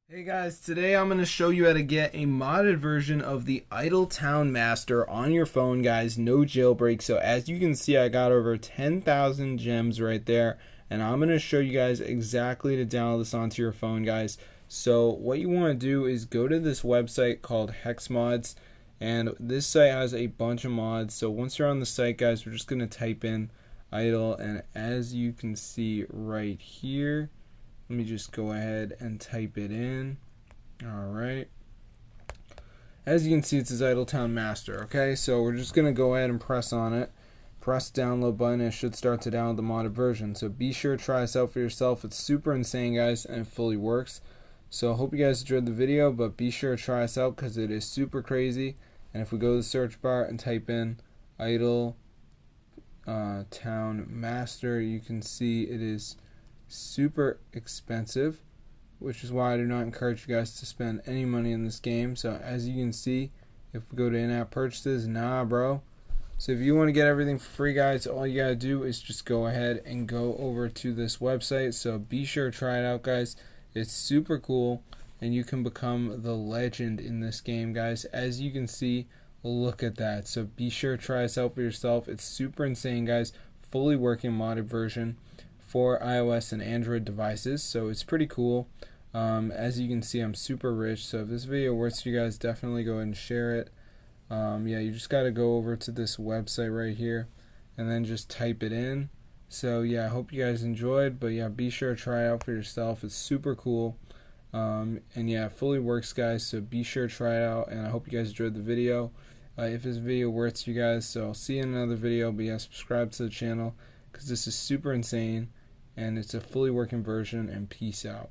Hey guys, today I'm going to show you how to get a modded version of the Idle Town Master on your phone, guys. No jailbreak. So as you can see, I got over 10,000 gems right there, and I'm going to show you guys exactly to download this onto your phone, guys. So what you want to do is go to this website called Hex Mods, and this site has a bunch of mods. So once you're on the site, guys, we're just going to type in Idle, and as you can see right here, let me just go ahead and type it in. Alright. As you can see, it says Idletown Master. Okay, so we're just going to go ahead and press on it. Press the download button and it should start to download the modded version. So be sure to try this out for yourself. It's super insane, guys, and it fully works. So I hope you guys enjoyed the video, but be sure to try this out because it is super crazy. And if we go to the search bar and type in Idle Town Master, you can see it is super expensive, which is why I do not encourage you guys to spend any money in this game. So as you can see, if we go to in-app purchases, nah bro. So if you want to get everything for free, guys, all you gotta do is just go ahead and go over to this website. So be sure to try it out, guys. It's super cool and you can become the legend in this game, guys. As you can see, look at that. So be sure to try this out for yourself. It's super insane, guys. Fully working modded version for iOS and Android devices, so it's pretty cool. As you can see, I'm super rich, so if this video works for you guys, definitely go ahead and share it. Yeah, you just got to go over to this website right here and then just type it in. So yeah, I hope you guys enjoyed, but yeah, be sure to try it out for yourself. It's super cool. And yeah, it fully works, guys, so be sure to try it out, and I hope you guys enjoyed the video. If this video works for you guys, so I'll see you in another video, but yeah, subscribe to the channel because this is super insane and it's a fully working version, and peace out.